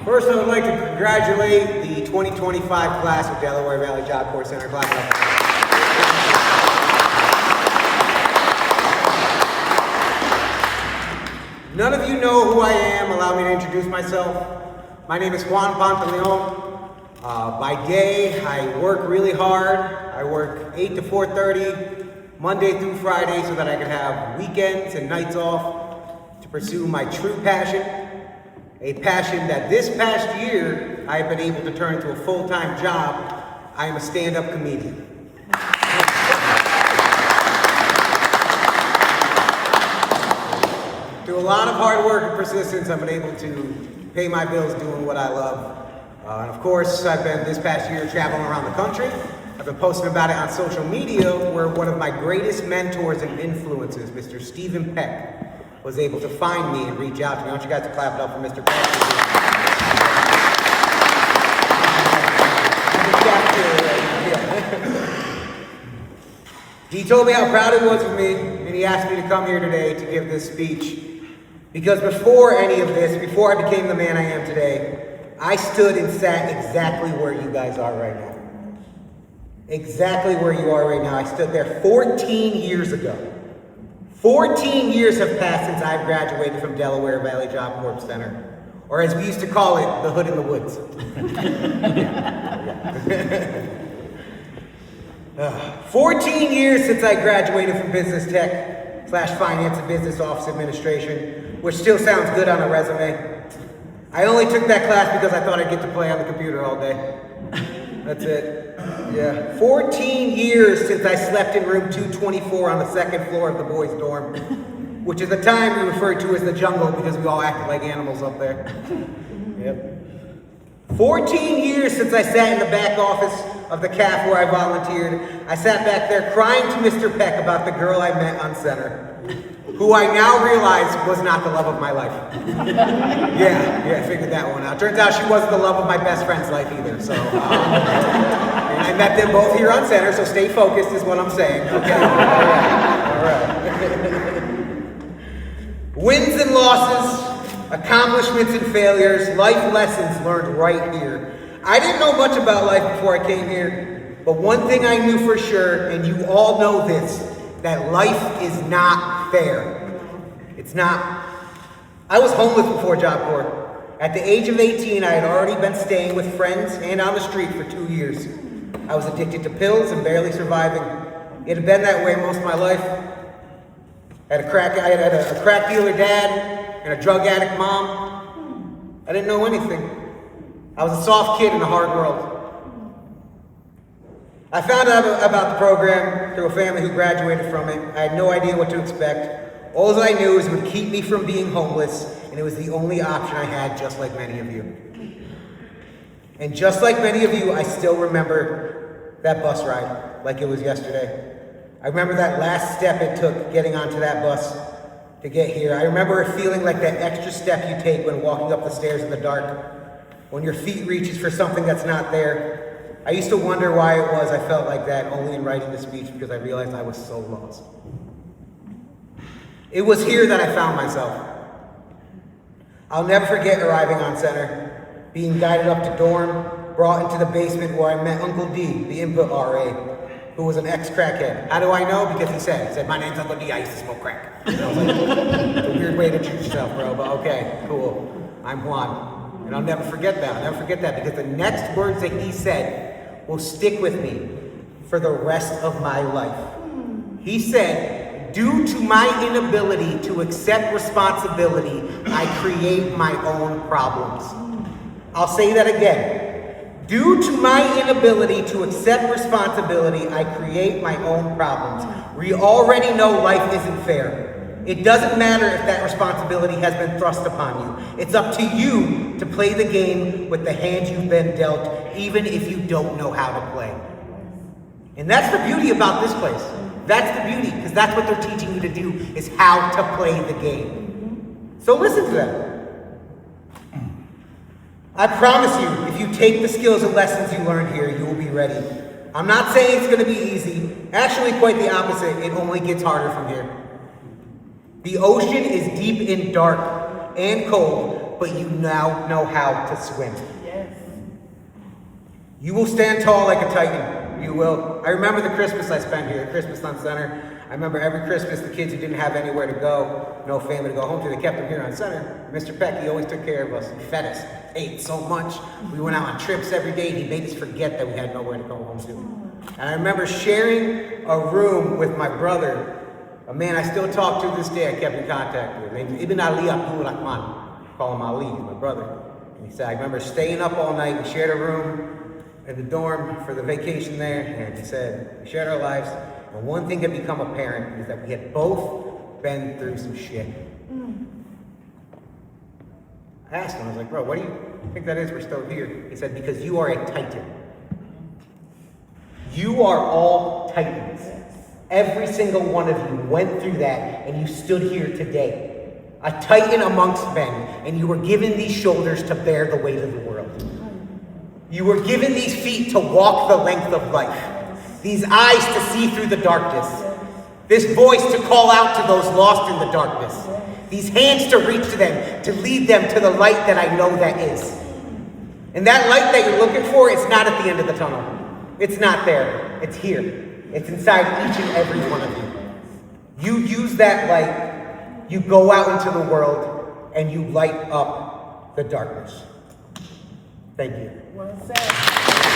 First, I would like to congratulate the 2025 class of Delaware Valley Job Corps Center. Clap it up. None of you know who I am. Allow me to introduce myself. My name is Juan Pantaleon. By day, I work really hard. I work 8 to 4:30, Monday through Friday, so that I can have weekends and nights off to pursue my true passion. A passion that this past year, I have been able to turn into a full-time job. I am a stand-up comedian. Through a lot of hard work and persistence, I've been able to pay my bills doing what I love. And of course, I've been this past year traveling around the country. I've been posting about it on social media, where one of my greatest mentors and influences, Mr. Stephen Peck, was able to find me and reach out to me. I want you guys to clap it up for Mr. Peck. He told me how proud he was of me, and he asked me to come here today to give this speech. Because before any of this, before I became the man I am today, I stood and sat exactly where you guys are right now. Exactly where you are right now. I stood there 14 years ago. 14 years have passed since I've graduated from Delaware Valley Job Corps Center, or as we used to call it, the Hood in the Woods. 14 years since I graduated from business tech / finance and business office administration, which still sounds good on a resume. I only took that class because I thought I'd get to play on the computer all day. That's it. Yeah. 14 years since I slept in room 224 on the second floor of the boys' dorm, which is the time we referred to as the jungle because we all acted like animals up there. Yep. 14 years since I sat in the back office of the CAF where I volunteered. I sat back there crying to Mr. Peck about the girl I met on center, who I now realize was not the love of my life. Yeah, I figured that one out. Turns out she wasn't the love of my best friend's life either, so. And I met them both here on center, so stay focused is what I'm saying, okay? All right. Wins and losses, accomplishments and failures, life lessons learned right here. I didn't know much about life before I came here, but one thing I knew for sure, and you all know this, that life is not fair. It's not. I was homeless before Job Corps. At the age of 18, I had already been staying with friends and on the street for 2 years. I was addicted to pills and barely surviving. It had been that way most of my life. I had a crack dealer dad and a drug addict mom. I didn't know anything. I was a soft kid in a hard world. I found out about the program through a family who graduated from it. I had no idea what to expect. All I knew is it would keep me from being homeless, and it was the only option I had, just like many of you. And just like many of you, I still remember that bus ride like it was yesterday. I remember that last step it took getting onto that bus to get here. I remember it feeling like that extra step you take when walking up the stairs in the dark, when your feet reaches for something that's not there. I used to wonder why it was I felt like that, only in writing the speech, because I realized I was so lost. It was here that I found myself. I'll never forget arriving on center, being guided up to dorm, brought into the basement where I met Uncle D, the input RA, who was an ex-crackhead. How do I know? Because he said, my name's Uncle D, I used to smoke crack. And I was like, it's a weird way to introduce yourself, bro, but okay, cool. I'm Juan. And I'll never forget that. I'll never forget that because the next words that he said will stick with me for the rest of my life. He said, due to my inability to accept responsibility, I create my own problems. I'll say that again. Due to my inability to accept responsibility, I create my own problems. We already know life isn't fair. It doesn't matter if that responsibility has been thrust upon you. It's up to you to play the game with the hand you've been dealt, even if you don't know how to play. And that's the beauty about this place. That's the beauty, because that's what they're teaching you to do, is how to play the game. So listen to them. I promise you, if you take the skills and lessons you learned here, you will be ready. I'm not saying it's going to be easy. Actually, quite the opposite. It only gets harder from here. The ocean is deep and dark and cold, but you now know how to swim. Yes. You will stand tall like a titan. You will. I remember the Christmas I spent here, the Christmas on Center. I remember every Christmas the kids who didn't have anywhere to go, no family to go home to, they kept them here on Center. Mr. Peck, he always took care of us. He fed us, ate so much. We went out on trips every day. He made us forget that we had nowhere to go home to. And I remember sharing a room with my brother, a man I still talk to this day, I kept in contact with, named Ibn Ali Abdul Rahman. Call him Ali, he's my brother. And he said, I remember staying up all night. We shared a room in the dorm for the vacation there. And he said, we shared our lives. And one thing had become apparent is that we had both been through some shit. I asked him, I was like, bro, what do you think that is we're still here? He said, because you are a titan. You are all titans. Every single one of you went through that and you stood here today. A titan amongst men, and you were given these shoulders to bear the weight of the world. You were given these feet to walk the length of life. These eyes to see through the darkness. This voice to call out to those lost in the darkness. These hands to reach to them, to lead them to the light that I know that is. And that light that you're looking for, it's not at the end of the tunnel. It's not there. It's here. It's inside each and every one of you. You use that light, you go out into the world, and you light up the darkness. Thank you. Well said.